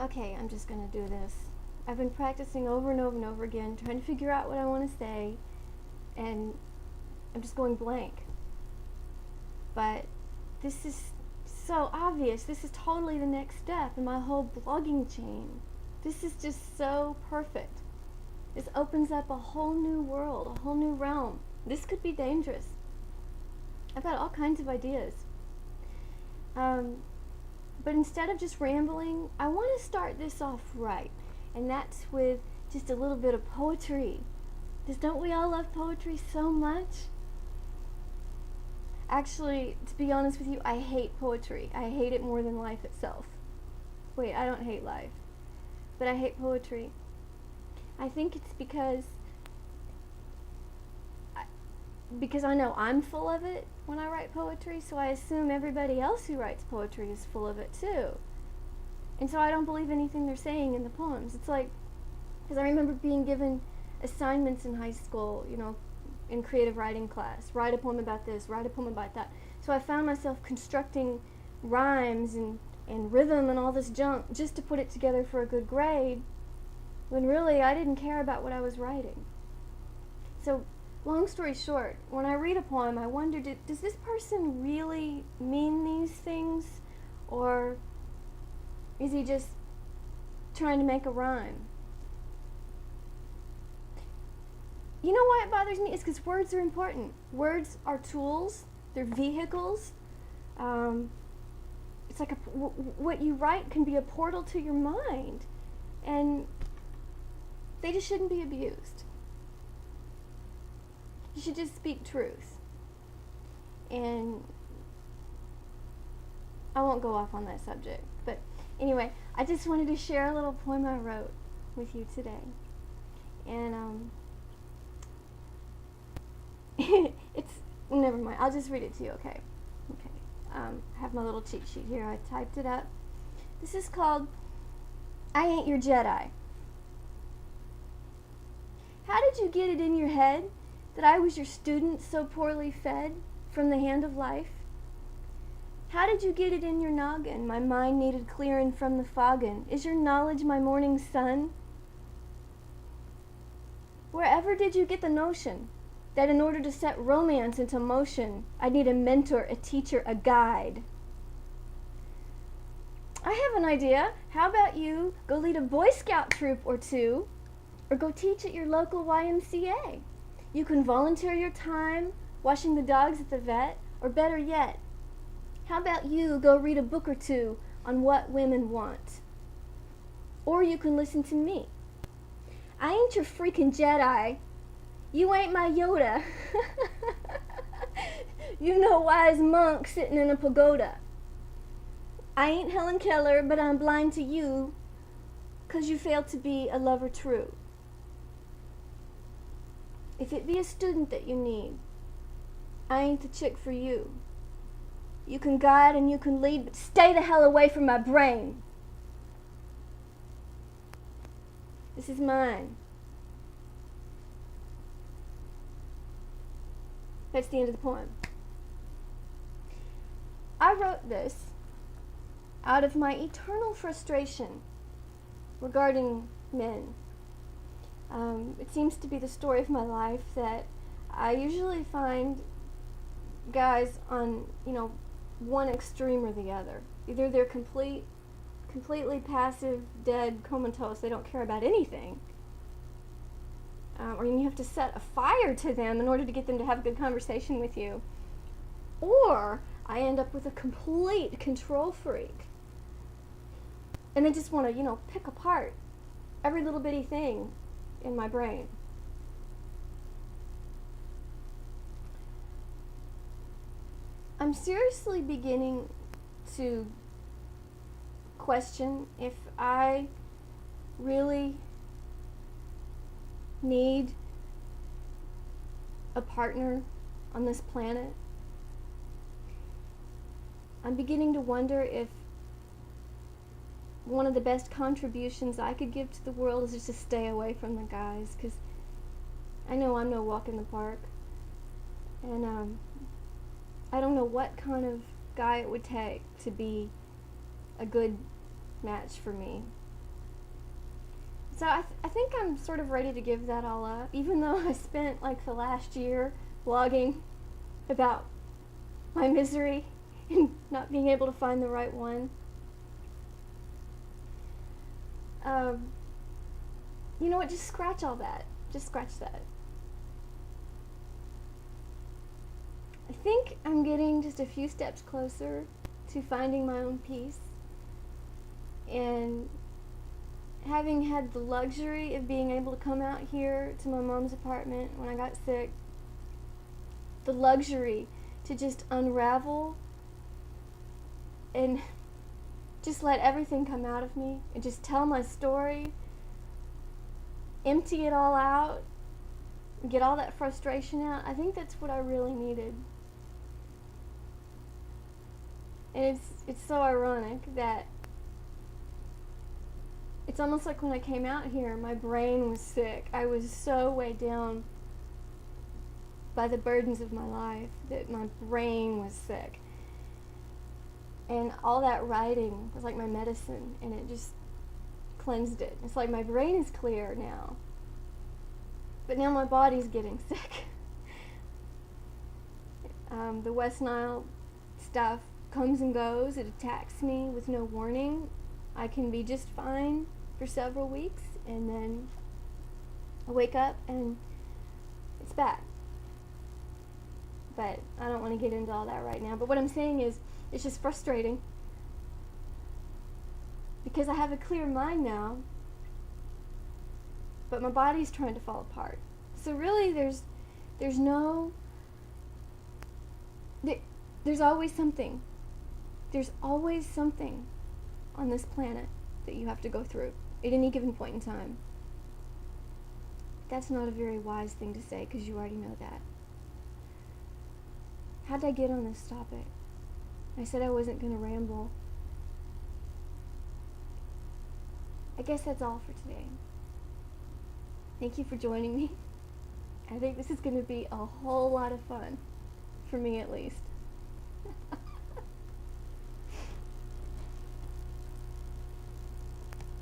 okay, I'm just gonna do this. I've been practicing over and over and over again, trying to figure out what I want to say, and I'm just going blank. But this is so obvious. This is totally the next step in my whole blogging chain. This is just so perfect. This opens up a whole new world, a whole new realm. This could be dangerous. I've got all kinds of ideas. But instead of just rambling, I want to start this off right. And that's with just a little bit of poetry. Because don't we all love poetry so much? Actually, to be honest with you, I hate poetry. I hate it more than life itself. Wait, I don't hate life. But I hate poetry. I think it's because I know I'm full of it when I write poetry, so I assume everybody else who writes poetry is full of it too. And so I don't believe anything they're saying in the poems. It's like, because I remember being given assignments in high school, in creative writing class. Write a poem about this, write a poem about that. So I found myself constructing rhymes and rhythm and all this junk just to put it together for a good grade, when really I didn't care about what I was writing. So, long story short, when I read a poem, I wonder, does this person really mean these things? Or is he just trying to make a rhyme? You know why it bothers me? It's because words are important. Words are tools. They're vehicles. It's like what you write can be a portal to your mind. And they just shouldn't be abused. You should just speak truth. And I won't go off on that subject. But anyway, I just wanted to share a little poem I wrote with you today. And it's, never mind, I'll just read it to you, okay? Okay. I have my little cheat sheet here. I typed it up. This is called I Ain't Your Jedi. How did you get it in your head that I was your student so poorly fed from the hand of life? How did you get it in your noggin? My mind needed clearing from the foggin. Is your knowledge my morning sun? Wherever did you get the notion that in order to set romance into motion, I need a mentor, a teacher, a guide? I have an idea. How about you go lead a Boy Scout troop or two, or go teach at your local YMCA? You can volunteer your time washing the dogs at the vet, or better yet, how about you go read a book or two on what women want? Or you can listen to me. I ain't your freaking Jedi. You ain't my Yoda. You no wise monk sitting in a pagoda. I ain't Helen Keller, but I'm blind to you, 'cause you failed to be a lover true. If it be a student that you need, I ain't the chick for you. You can guide and you can lead, but stay the hell away from my brain. This is mine. That's the end of the poem. I wrote this out of my eternal frustration regarding men. It seems to be the story of my life that I usually find guys on, one extreme or the other. Either they're completely passive, dead, comatose, they don't care about anything, or you have to set a fire to them in order to get them to have a good conversation with you. Or I end up with a complete control freak, and they just want to, pick apart every little bitty thing in my brain. I'm seriously beginning to question if I really need a partner on this planet. I'm beginning to wonder if one of the best contributions I could give to the world is just to stay away from the guys, because I know I'm no walk in the park, and I don't know what kind of guy it would take to be a good match for me. So I think I'm sort of ready to give that all up, even though I spent like the last year blogging about my misery and not being able to find the right one. You know what, just scratch all that. Just scratch that. I think I'm getting just a few steps closer to finding my own peace. And having had the luxury of being able to come out here to my mom's apartment when I got sick, the luxury to just unravel and just let everything come out of me and just tell my story, empty it all out, get all that frustration out. I think that's what I really needed. And it's so ironic that it's almost like when I came out here, my brain was sick. I was so weighed down by the burdens of my life that my brain was sick. And all that writing was like my medicine, and it just cleansed it. It's like my brain is clear now, but now my body's getting sick. The West Nile stuff comes and goes. It attacks me with no warning. I can be just fine for several weeks, and then I wake up and it's back. But I don't want to get into all that right now. But what I'm saying is, it's just frustrating because I have a clear mind now, but my body's trying to fall apart. So really, there's always something. There's always something on this planet that you have to go through at any given point in time. That's not a very wise thing to say because you already know that. How'd I get on this topic? I said I wasn't going to ramble. I guess that's all for today. Thank you for joining me. I think this is going to be a whole lot of fun, for me at least.